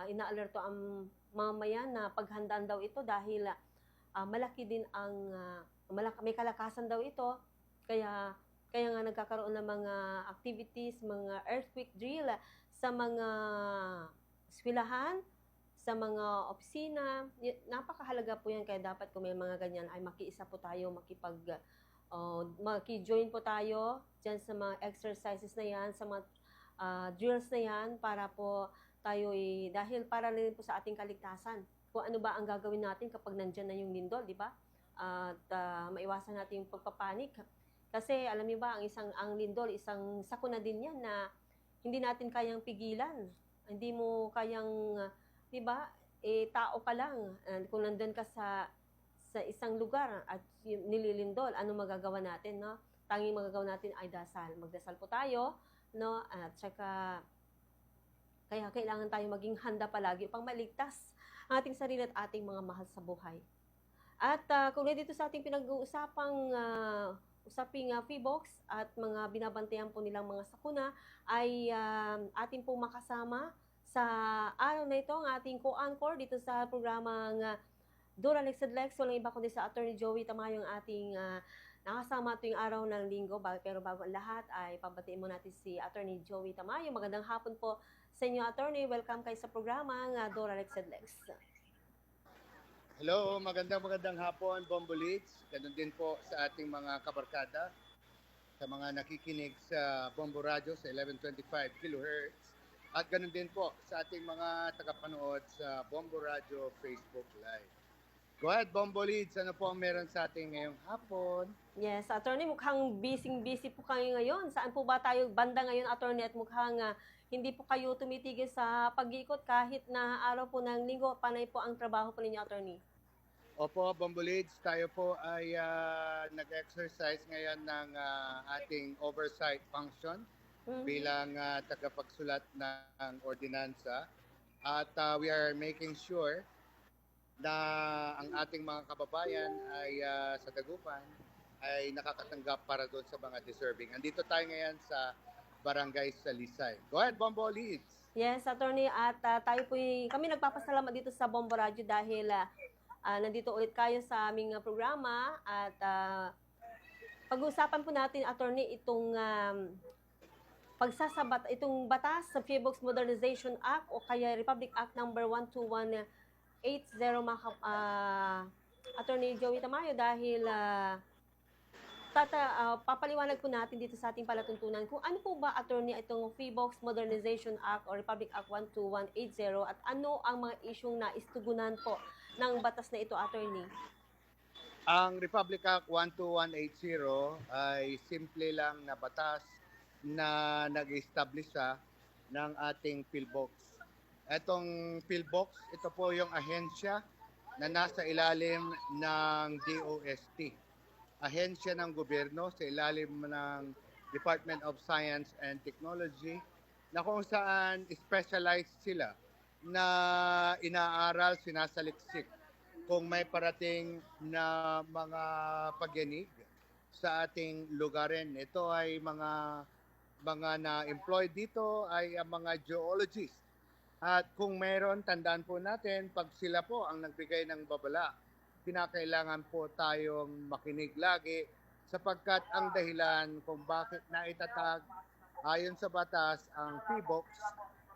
inaalerto ang mamamayan na paghandaan daw ito dahil malaki din ang may kalakasan daw ito. Kaya nga nagkakaroon ng mga activities, mga earthquake drill sa mga eskwelahan, sa mga opisina. Napakahalaga po yan, kaya dapat kung may mga ganyan ay makiisa po tayo, maki-join po tayo dyan sa mga exercises na yan, sa mga drills na yan, para po tayo dahil para rin po sa ating kaligtasan. Kung ano ba ang gagawin natin kapag nandyan na yung lindol, di ba? At maiwasan natin yung pagpapanik. Kasi alam niyo ba, ang lindol, isang sakuna din yan na hindi natin kayang pigilan. Hindi mo kayang, di ba, tao ka lang. Kung nandun ka sa isang lugar at nililindol, ano magagawa natin, no? Tanging magagawa natin ay dasal. Magdasal po tayo, no? At saka, kaya kailangan tayo maging handa palagi upang maligtas ang ating sarili at ating mga mahal sa buhay. At kung dito sa ating pinag-uusapang usaping PHIVOLCS at mga binabantayan po nilang mga sakuna ay ating po makasama sa araw na ito ang ating co-anchor dito sa programang Dora Lex Lex. Walang iba kundi sa Attorney Joey Tamayo ang ating nakasama tuwing araw ng linggo. Pero bago ang lahat ay pabatiin mo natin si Attorney Joey Tamayo. Magandang hapon po sa inyo, Attorney. Welcome kayo sa programang Dora Lex Lex. Hello, magandang hapon, Bombo Leads. Ganun din po sa ating mga kabarkada, sa mga nakikinig sa Bombo Radio sa 1125 kHz. At ganun din po sa ating mga tagapanood sa Bombo Radio Facebook Live. Go ahead, Bombo Leads. Ano po ang meron sa ating ngayong hapon? Yes, Attorney, mukhang busy po kayo ngayon. Saan po ba tayo banda ngayon, Attorney? At mukhang hindi po kayo tumitigil sa pag-iikot kahit na araw po ng linggo. Panay po ang trabaho po ninyo, Attorney. Opo, Bombo Leads, tayo po ay nag-exercise ngayon ng ating oversight function bilang tagapagsulat ng ordinansa. At we are making sure na ang ating mga kababayan ay sa Dagupan ay nakakatanggap para doon sa mga deserving. Andito tayo ngayon sa Barangay Salisay. Go ahead, Bombo Leads. Yes, Attorney, at kami nagpapasalamat dito sa Bombo Radio dahil nandito ulit kayo sa aming programa at pag-uusapan po natin, Attorney, itong itong batas sa PHIVOLCS Modernization Act o kaya Republic Act number 12180, Attorney Joey Tamayo, dahil papaliwanag po natin dito sa ating palatuntunan kung ano po ba, Attorney, itong PHIVOLCS Modernization Act o Republic Act 12180 at ano ang mga isyung na istugunan po ng batas na ito, Attorney. Ang Republic Act 12180 ay simple lang na batas na nag-establish ng ating PhilBox. Etong PhilBox, ito po yung ahensya na nasa ilalim ng DOST. Ahensya ng gobyerno sa ilalim ng Department of Science and Technology na kung saan specialized sila na inaaral, sinasaliksik kung may parating na mga pagyanig sa ating lugarin. Ito ay mga na-employed dito ay mga geologists. At kung meron, tandaan po natin, pag sila po ang nagbigay ng babala, kinakailangan po tayong makinig lagi sapagkat ang dahilan kung bakit naitatag ayon sa batas ang PHIVOLCS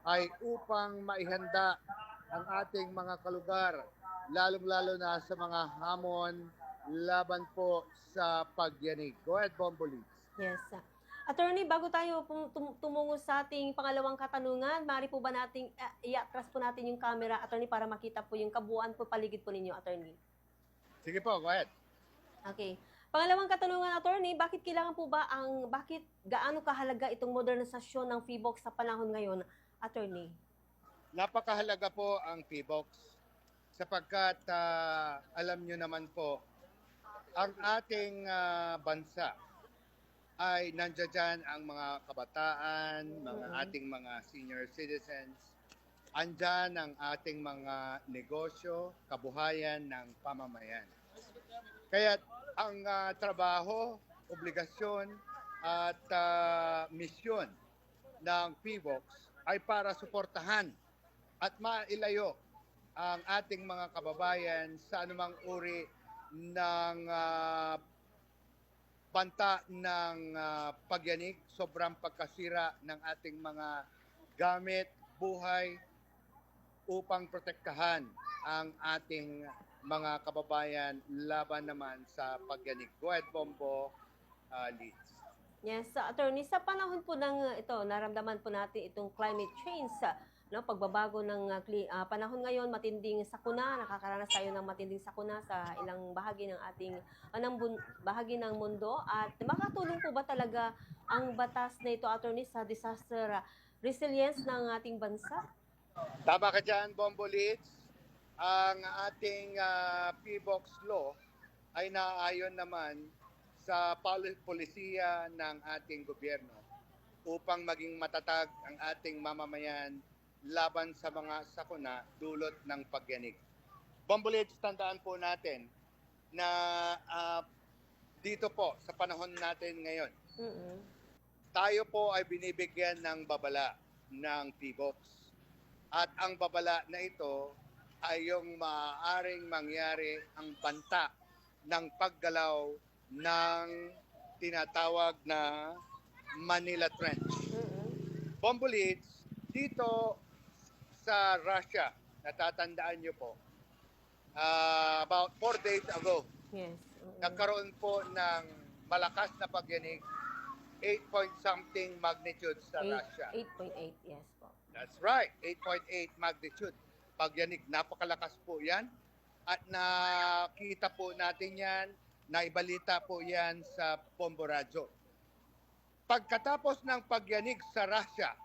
ay upang maihanda ang ating mga kalugar, lalong-lalo na sa mga hamon laban po sa pagyanig. Go ahead, Bombo Leads. Yes. Attorney, bago tayo tumungo sa ating pangalawang katanungan, maaari po ba nating i-atras po natin yung camera, Attorney, para makita po yung kabuuan po paligid po ninyo, Attorney? Sige po, go ahead. Okay. Pangalawang katanungan, Attorney, bakit gaano kahalaga itong modernisasyon ng PHIVOLCS sa panahon ngayon, Attorney? Napakahalaga po ang PHIVOLCS sapagkat alam nyo naman po, ang ating bansa ay nandiyan ang mga kabataan, ating mga senior citizens, andyan ang ating mga negosyo, kabuhayan ng pamamayan. Kaya ang trabaho, obligasyon at misyon ng PHIVOLCS ay para suportahan at mailayo ang ating mga kababayan sa anumang uri ng banta ng pagyanig, sobrang pagkasira ng ating mga gamit, buhay, upang protektahan ang ating mga kababayan laban naman sa pagyanig. Go ahead, Bombo Leeds. Yes, attorney, sa panahon po ng ito, naramdaman po natin itong climate change, no, pagbabago ng panahon ngayon, matinding sakuna, nakakaranas tayo ng matinding sakuna sa ilang bahagi ng ating bahagi ng mundo, at makatulong po ba talaga ang batas na ito, attorney, sa disaster resilience ng ating bansa? Tama ka dyan, Bombo Leeds. Ang ating PBOX law ay naaayon naman sa polisiya ng ating gobyerno upang maging matatag ang ating mamamayan laban sa mga sakuna dulot ng pagyanig. Bombolits, tandaan po natin na dito po sa panahon natin ngayon, tayo po ay binibigyan ng babala ng PBOX. At ang babala na ito ay yung maaaring mangyari ang banta ng paggalaw ng tinatawag na Manila Trench. Bombolits, dito sa Russia, natatandaan nyo po, about 4 days ago, Yes. nagkaroon po ng malakas na pagyanig, 8 point something magnitude sa Russia. 8.8, yes po. That's right, 8.8 magnitude. Pagyanig, napakalakas po yan. At nakita po natin yan, naibalita po yan sa Bombo Radyo. Pagkatapos ng pagyanig sa Russia,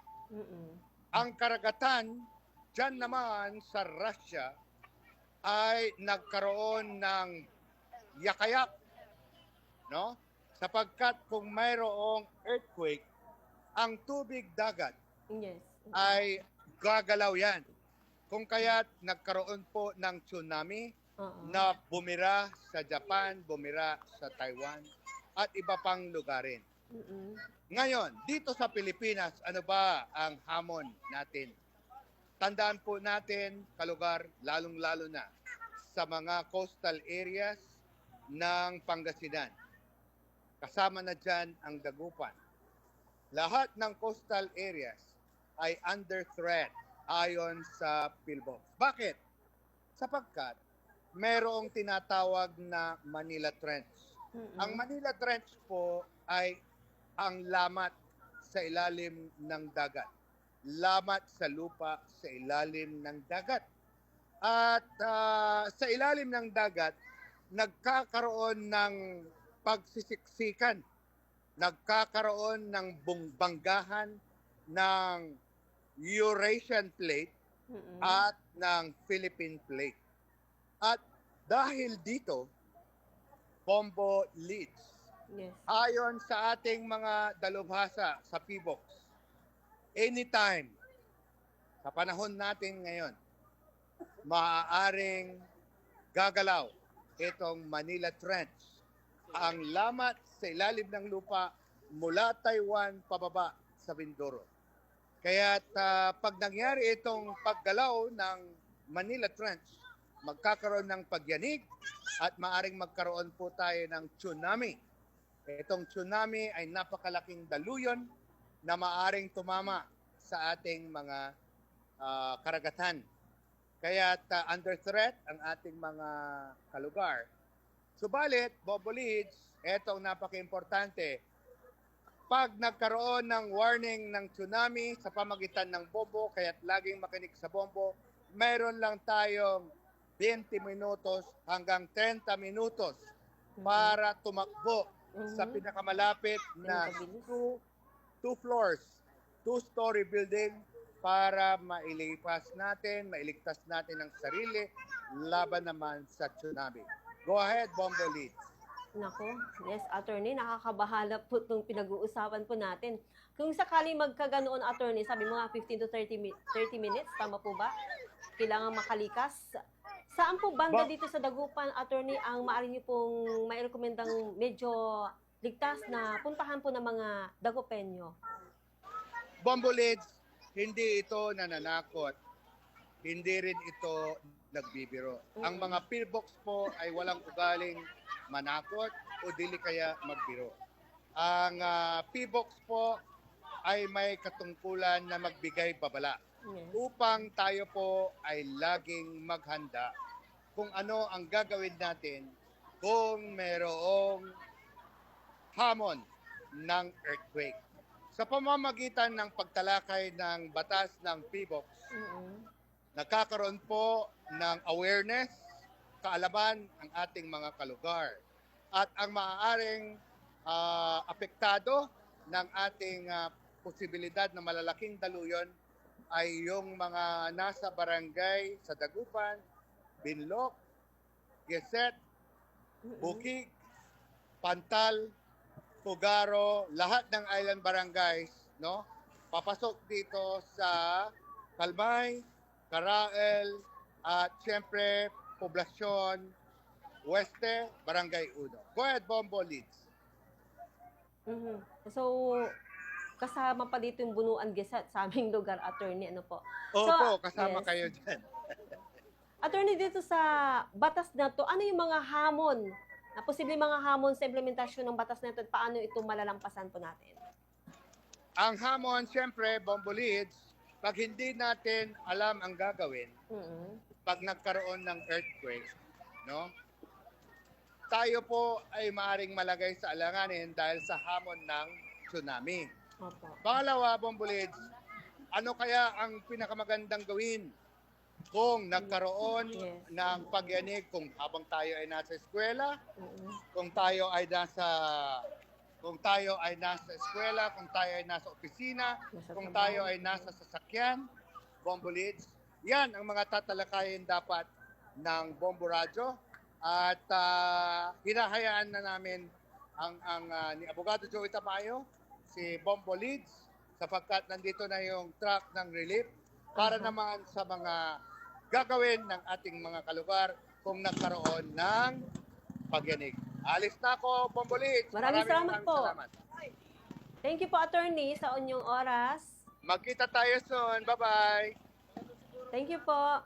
ang karagatan dyan naman sa Russia ay nagkaroon ng yakayak, no? Sapagkat kung mayroong earthquake, ang tubig dagat Yes. ay gagalaw yan. Kung kaya't nagkaroon po ng tsunami na bumira sa Japan, bumira sa Taiwan, at iba pang lugarin. Ngayon, dito sa Pilipinas, ano ba ang hamon natin? Tandaan po natin, kalugar, lalong-lalo na sa mga coastal areas ng Pangasinan. Kasama na dyan ang Dagupan. Lahat ng coastal areas ay under threat ayon sa PhilBox. Bakit? Sapagkat merong tinatawag na Manila Trench. Ang Manila Trench po ay ang lamat sa ilalim ng dagat. Lamat sa lupa sa ilalim ng dagat. At sa ilalim ng dagat, nagkakaroon ng pagsisiksikan. Nagkakaroon ng banggahan ng Eurasian Plate at ng Philippine Plate. At dahil dito, Bombo Leeds, Yes. ayon sa ating mga dalubhasa sa PBOX, anytime, sa panahon natin ngayon, maaaring gagalaw itong Manila Trench. Ang lamat sa ilalim ng lupa mula Taiwan pababa sa Mindoro. Kaya pag nangyari itong paggalaw ng Manila Trench, magkakaroon ng pagyanig at maaring magkaroon po tayo ng tsunami. Itong tsunami ay napakalaking daluyon na maaring tumama sa ating mga karagatan. Kaya under threat ang ating mga kalugar. Subalit, Bombo Leeds, etong napaka-importante. Pag nagkaroon ng warning ng tsunami sa pamagitan ng Bombo, kaya't laging makinig sa Bombo, mayroon lang tayong 20 minutos hanggang 30 minutos para tumakbo sa pinakamalapit na two floors, two-story building para mailipas natin, mailigtas natin ang sarili laban naman sa tsunami. Go ahead, Bombo Leeds. Nako, yes, attorney, nakakabahala po itong pinag-uusapan po natin. Kung sakali magkaganoon, attorney, sabi mo nga 15 to 30 minutes, tama po ba? Kailangan makalikas. Saan po banda dito sa Dagupan, attorney, ang maaari niyo pong mairekomendang medyo ligtas na puntahan po ng mga Dagupenyo? Bombo Leeds, hindi ito nananakot hindi rin ito nagbibiro. Ang mga pillbox po ay walang ugaling manakot o dili kaya magbiro. Ang pillbox po ay may katungkulan na magbigay babala Yes. upang tayo po ay laging maghanda kung ano ang gagawin natin kung merong hamon ng earthquake. Sa pamamagitan ng pagtalakay ng batas ng PBOX, Mm-mm. nagkakaroon po ng awareness, kaalaman ang ating mga kalugar. At ang maaaring apektado ng ating posibilidad na malalaking daluyon ay yung mga nasa barangay sa Dagupan, Binlok, Geset, Bukig, Pantal, Pugaro, lahat ng island barangays, no? Papasok dito sa Kalmay, Karael, at siyempre, Poblasyon, Weste, Barangay Uno. Go ahead, Bombo Leads. Mhm. So, kasama pa dito yung Bunuan Gesat sa aming lugar, attorney, ano po. Opo, kasama yes. kayo dyan. Attorney, dito sa batas na to, ano yung mga hamon, na posibleng mga hamon sa implementasyon ng batas na ito at paano ito malalampasan po natin? Ang hamon, siyempre, Bombo Leads, pag hindi natin alam ang gagawin, Mm-mm. pag nagkaroon ng earthquake, no? Tayo po ay maaring malagay sa alanganin dahil sa hamon ng tsunami. Opo. Pangalawa, Bombulids, ano kaya ang pinakamagandang gawin kung nagkaroon Yes. ng pagyanig kung habang tayo ay nasa eskwela, Mm-mm. kung tayo ay nasa eskwela, kung tayo ay nasa opisina, Nasa kung trabaho. tayo ay nasa sasakyan, Bombulids, yan ang mga tatalakayin dapat ng Bombo Radyo at hinahayaan na namin ang ni Abogado Joey Tamayo, si Bombo Leads, sapagkat nandito na yung truck ng relief para naman sa mga gagawin ng ating mga kalugar kung nagkaroon ng pagyanig. Alis na ako, Bombo Leads. Maraming salamat po. salamat. Thank you po, attorney, sa inyong oras. Magkita tayo soon. Bye-bye. Thank you po.